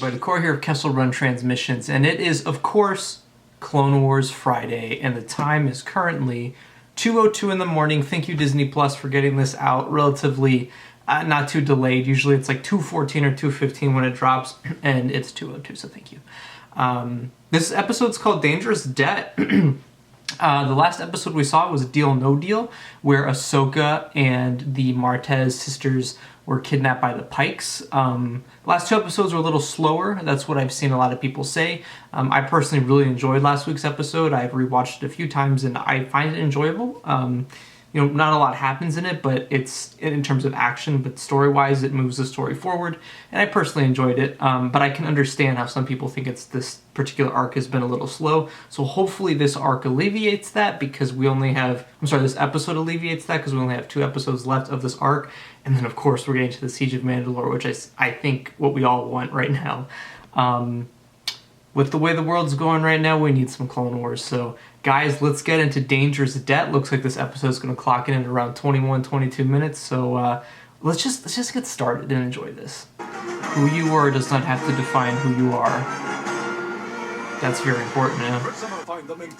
everybody. Corey here of Kessel Run Transmissions, and it is, of course, Clone Wars Friday, and the time is currently 2:02 in the morning. Thank you, Disney Plus, for getting this out relatively not too delayed. Usually it's like 2:14 or 2:15 when it drops, and it's 2:02, so thank you. This episode's called Dangerous Debt. The last episode we saw was Deal No Deal, where Ahsoka and the Martez sisters were kidnapped by the Pikes. The last two episodes were a little slower. That's what I've seen a lot of people say. I personally really enjoyed last week's episode. I've rewatched it a few times and I find it enjoyable. Not a lot happens in it, but it's in terms of action, but story-wise, it moves the story forward, and I personally enjoyed it. But I can understand how some people think this particular arc has been a little slow. So hopefully this arc alleviates that, because this episode alleviates that, because we only have 2 episodes left of this arc, and then of course we're getting to the Siege of Mandalore, which I think what we all want right now. With the way the world's going right now, we need some Clone Wars. So, guys, let's get into Dangerous Debt. Looks like this episode's going to clock in at around 21, 22 minutes. So, let's just get started and enjoy this. Who you are does not have to define who you are. That's very important, man.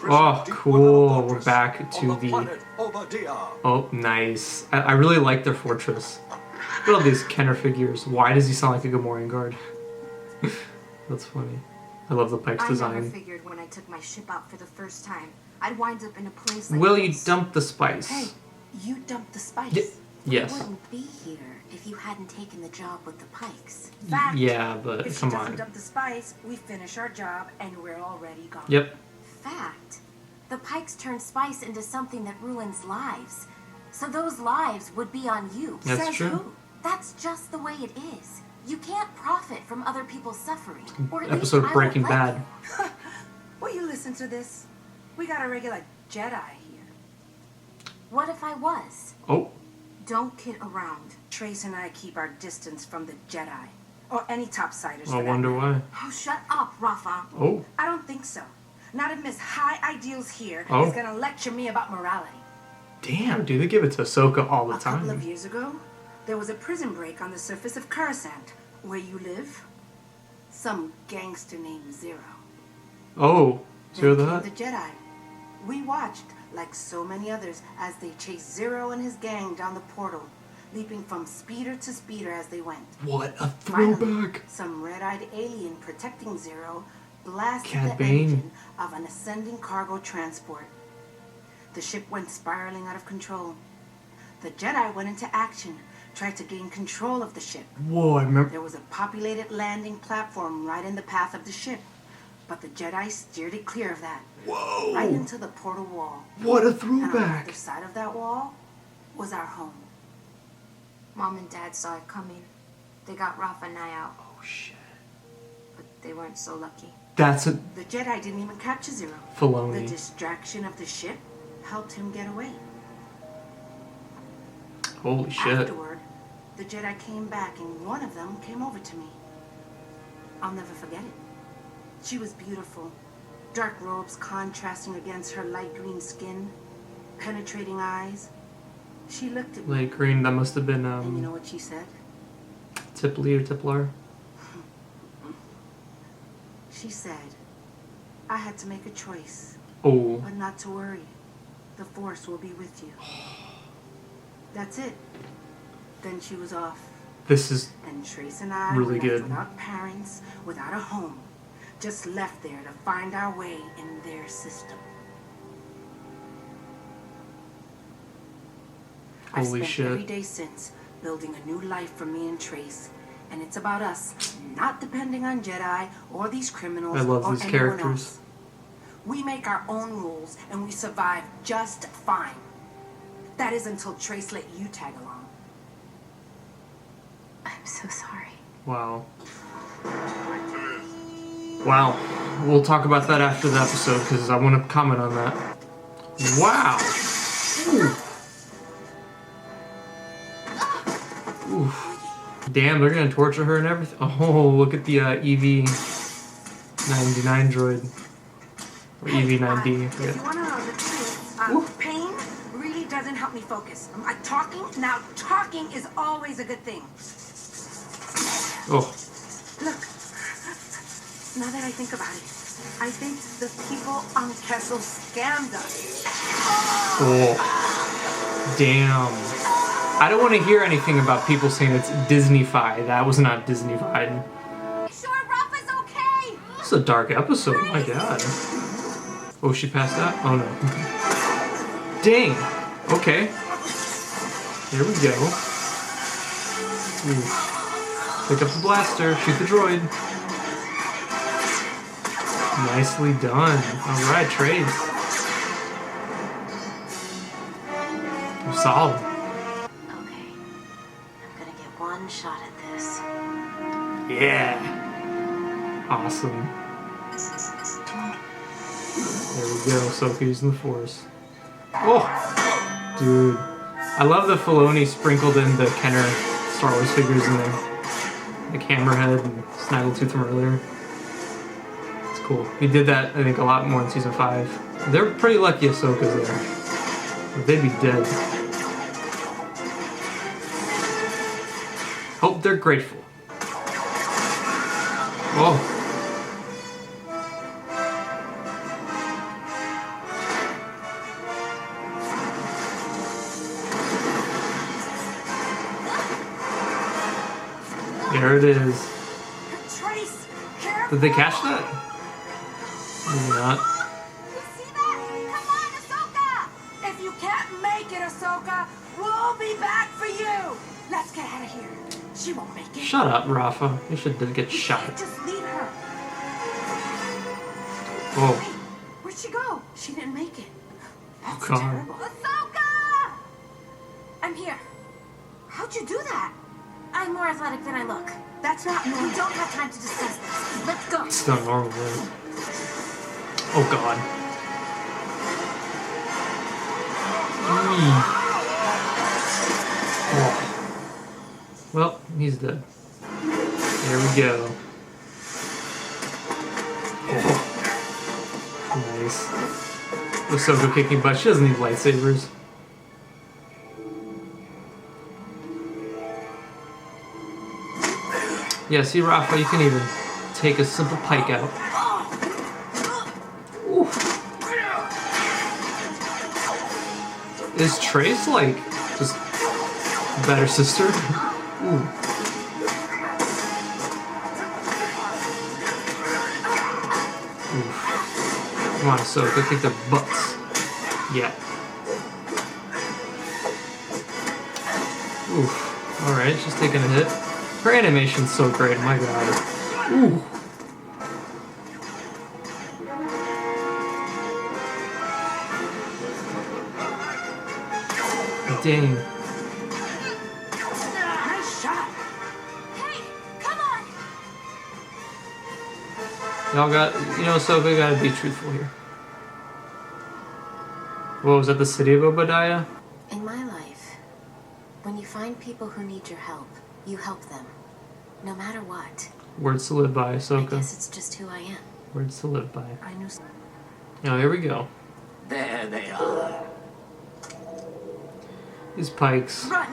Oh, cool. We're back to the... Oh, nice. I really like their fortress. Look at all these Kenner figures. Why does he sound like a Gamorrean guard? That's funny. I love the Pike's design. I never figured when I took my ship out for the first time, I'd wind up in a place like Will this. You dump the spice? Hey, you dumped the spice. Yes. I wouldn't be here if you hadn't taken the job with the Pikes. Fact. Yeah, but if come she on. doesn't dump the spice, we finish our job and we're already gone. Yep. Fact. The Pikes turned spice into something that ruins lives. So those lives would be on you. That's Says true. Who? That's just the way it is. You can't profit from other people's suffering. Or at Episode least of Breaking Bad. Will you listen to this? We got a regular Jedi here. What if I was? Oh. Don't kid around. Trace and I keep our distance from the Jedi. Or any topsiders. I wonder why. Oh, shut up, Rafa. Oh. I don't think so. Not if Miss High Ideals here Oh. is gonna lecture me about morality. Damn, dude, they give it to Ahsoka all the A couple of time. years ago, there was a prison break on the surface of Coruscant, where you live. Some gangster named Zero. Oh, Zero the Then Hutt? came the Jedi. We watched, like so many others, as they chased Zero and his gang down the portal, leaping from speeder to speeder as they went. What a Finally, throwback. some red-eyed alien protecting Zero blasted Cad the Bane. engine of an ascending cargo transport. The ship went spiraling out of control. The Jedi went into action, tried to gain control of the ship. Whoa, I remember. There was a populated landing platform right in the path of the ship, but the Jedi steered it clear of that. Whoa. Right into the portal wall. What a And on the throwback. other side of that wall was our home. Mom and Dad saw it coming. They got Rafa and I out, Oh, shit. but they weren't so lucky. That's a The Jedi didn't even capture Zero. The Filoni. distraction of the ship helped him get away. Holy shit. Afterward, the Jedi came back and one of them came over to me. I'll never forget it. She was beautiful. Dark robes contrasting against her light green skin, penetrating eyes. She looked at me, Light green, that must have been, and you know what she said? Tiply or Tiplar? She said, I had to make a choice, Oh. but not to worry. The Force will be with you. That's it. Then she was off. This is And Trace and I Really were left good. without parents, without a home, just left there to find our way in their system. I've Holy spent shit. every day since building a new life for me and Trace, and it's about us not depending on Jedi or these criminals I love or these anyone characters. else. We make our own rules and we survive just fine. That is until Trace let you tag along. I'm so sorry. Wow. Wow. We'll talk about that after the episode because I want to comment on that. Wow. Ooh. Oof. Damn, they're gonna torture her and everything. Oh, look at the EV-99 droid. Or EV-9D. I If forget. you want to know the truth, pain really doesn't help me focus. Talking is always a good thing. Oh. Look, that I think about it. I think the people on Kessel scammed us. Oh, damn. I don't want to hear anything about people saying it's Disney-fied. That was not Disney-fied. Sure, Rafa's okay. This is a dark episode, oh my god. Oh, she passed out? Oh no. Dang. Okay. Here we go. Ooh. Pick up the blaster, shoot the droid. Nicely done. Alright, Trace. You're solid. Okay. I'm gonna get one shot at this. Yeah. Awesome. There we go. Ahsoka using the Force. Oh! Dude. I love the Filoni sprinkled in the Kenner Star Wars figures in there. Like Hammerhead and Snaggletooth from earlier. It's cool. He did that, I think, a lot more in Season 5. They're pretty lucky Ahsoka's there. Or they'd be dead. Hope they're grateful. Oh. There it is. Trace, careful. Did they catch that? Maybe not. You see that? Come on, Ahsoka! If you can't make it, Ahsoka, we'll be back for you. Let's get out of here. She won't make it. Shut up, Rafa. You should get We can't shot. just leave her. Oh. Wait, where'd she go? She didn't make it. That's God. terrible. Ahsoka! I'm here. How'd you do that? I'm more athletic than I look. That's not We normal. don't have time to discuss this. Let's go. It's not normal, man. Oh, God. Oh. Well, he's dead. There we go. Oh. Nice. Ahsoka kicking butt. She doesn't need lightsabers. Yeah, see, Rafa, you can even take a simple pike out. Oof. Is Trace, like, just a better sister? Ooh. Oof. Come on, Ahsoka, kick their butts. Yeah. Oof. Alright, she's taking a hit. Her animation's so great, my god. Ooh. Dang. Nice shot. Hey, come on! Y'all got, you know, Ahsoka gotta be truthful here. What was that, the city of Obadiah? In my life, when you find people who need your help, you help them. No matter what. Words to live by, I Ahsoka. guess it's just who I am. Words to live by. I knew. Now, here we go. There they are. These pikes. Run.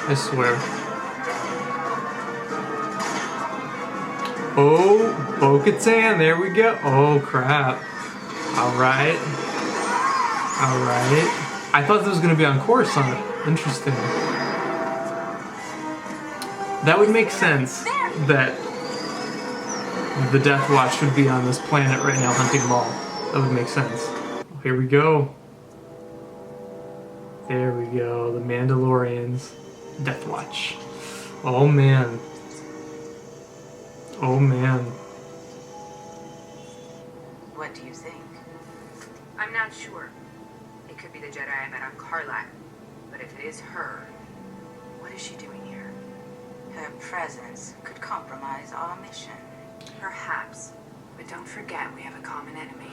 I swear. Oh, Bo-Katan, there we go. Oh, crap. Alright. Alright. I thought this was going to be on Coruscant. Interesting. That would make sense that the Death Watch would be on this planet right now hunting Maul. That would make sense. Here we go. There we go. The Mandalorians. Death Watch. Oh man. Oh man. What do you think? I'm not sure. It could be the Jedi I met on Karlak. But if it is her, what is she doing here? Her presence could compromise our mission. Perhaps. But don't forget we have a common enemy.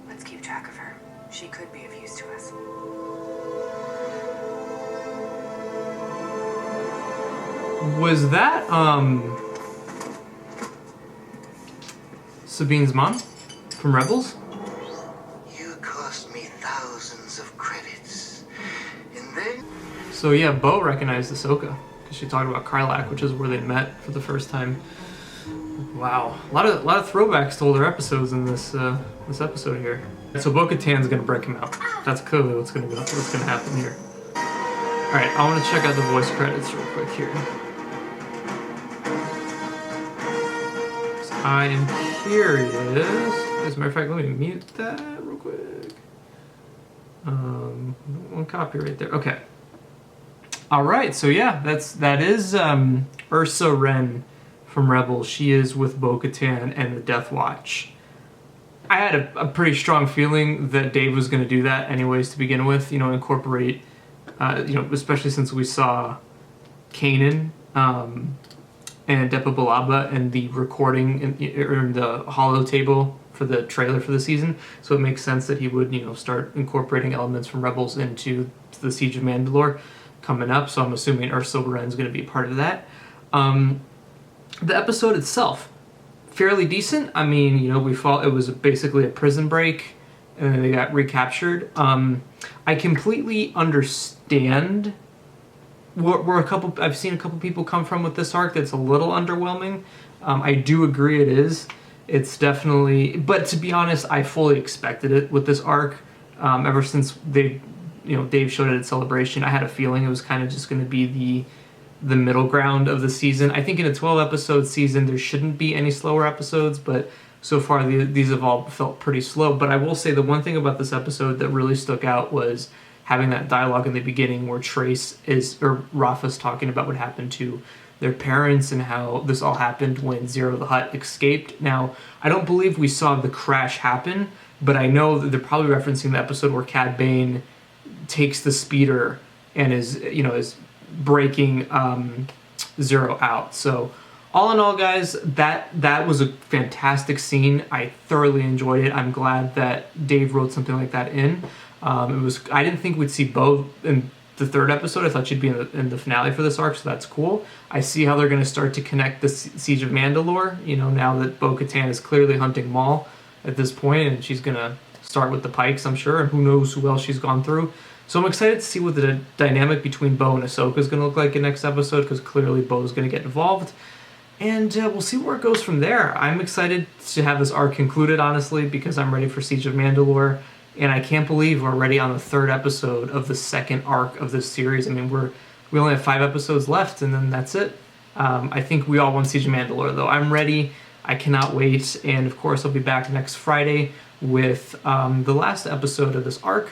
Let's keep track of her. She could be of use to us. Was that, Sabine's mom? From Rebels? You cost me thousands of credits. And then So yeah, Bo recognized Ahsoka because she talked about Karlak, which is where they met for the first time. Wow, a lot of throwbacks to older episodes in this episode here. So Bo-Katan's gonna break him out. That's clearly what's gonna happen here. All right, I want to check out the voice credits real quick here. So I am curious. As a matter of fact, let me mute that real quick. One copy right there. Okay. All right, so yeah, that is Ursa Wren from Rebels. She is with Bo-Katan and the Death Watch. I had a pretty strong feeling that Dave was going to do that anyways to begin with, incorporate, especially since we saw Kanan and Depa Billaba and the recording in the holo table for the trailer for the season. So it makes sense that he would, start incorporating elements from Rebels into the Siege of Mandalore coming up. So I'm assuming Ursula Wren's going to be a part of that. The episode itself, fairly decent. I mean, it was basically a prison break, and then they got recaptured. I completely understand where I've seen a couple people come from with this arc that's a little underwhelming. I do agree it is. It's definitely, but to be honest, I fully expected it with this arc. Ever since Dave showed it at Celebration, I had a feeling it was kind of just going to be the middle ground of the season. I think in a 12-episode season, there shouldn't be any slower episodes, but so far these have all felt pretty slow. But I will say the one thing about this episode that really stuck out was having that dialogue in the beginning where Rafa's talking about what happened to their parents and how this all happened when Zero the Hutt escaped. Now, I don't believe we saw the crash happen, but I know that they're probably referencing the episode where Cad Bane takes the speeder and is breaking Zero out. So all in all, guys, that was a fantastic scene. I thoroughly enjoyed it. I'm glad that Dave wrote something like that in. I didn't think we'd see Bo in the third episode. I thought she'd be in the finale for this arc, so that's cool. I see how they're going to start to connect the Siege of Mandalore, now that Bo-Katan is clearly hunting Maul at this point, and she's going to start with the Pikes, I'm sure, and who knows who else she's gone through. So I'm excited to see what the dynamic between Bo and Ahsoka is going to look like in next episode, because clearly Bo is going to get involved. And we'll see where it goes from there. I'm excited to have this arc concluded, honestly, because I'm ready for Siege of Mandalore. And I can't believe we're already on the third episode of the second arc of this series. I mean, we only have 5 episodes left, and then that's it. I think we all want Siege of Mandalore, though. I'm ready. I cannot wait. And, of course, I'll be back next Friday with the last episode of this arc,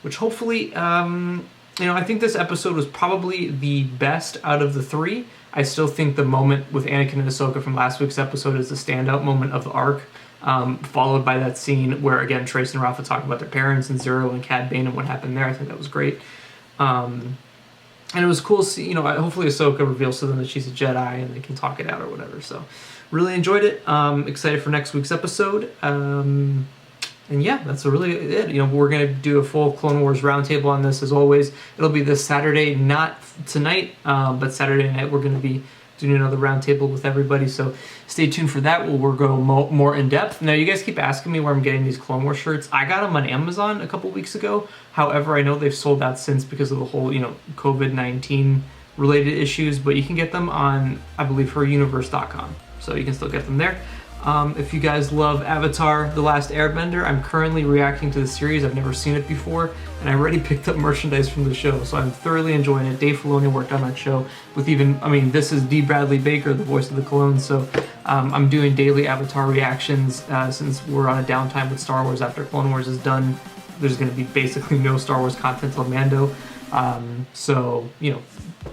which hopefully, I think this episode was probably the best out of the 3. I still think the moment with Anakin and Ahsoka from last week's episode is the standout moment of the arc, followed by that scene where, again, Trace and Rafa talk about their parents and Zero and Cad Bane and what happened there. I think that was great. And it was cool to see, hopefully Ahsoka reveals to them that she's a Jedi and they can talk it out or whatever. So really enjoyed it. Excited for next week's episode. And yeah, that's really it. We're going to do a full Clone Wars roundtable on this as always. It'll be this Saturday, not tonight, but Saturday night we're going to be doing another roundtable with everybody. So stay tuned for that. We'll go more in depth. Now, you guys keep asking me where I'm getting these Clone Wars shirts. I got them on Amazon a couple weeks ago. However, I know they've sold out since because of the whole, COVID-19 related issues. But you can get them on, I believe, heruniverse.com. So you can still get them there. If you guys love Avatar: The Last Airbender, I'm currently reacting to the series. I've never seen it before, and I already picked up merchandise from the show, so I'm thoroughly enjoying it. Dave Filoni worked on that show with this is D. Bradley Baker, the voice of the clones, so I'm doing daily Avatar reactions since we're on a downtime with Star Wars after Clone Wars is done. There's going to be basically no Star Wars content till Mando,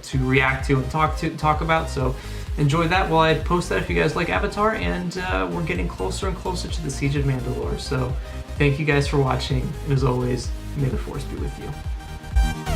to react to and talk about, so enjoy that while I post that if you guys like Avatar, and we're getting closer and closer to the Siege of Mandalore. So thank you guys for watching, and as always, may the Force be with you.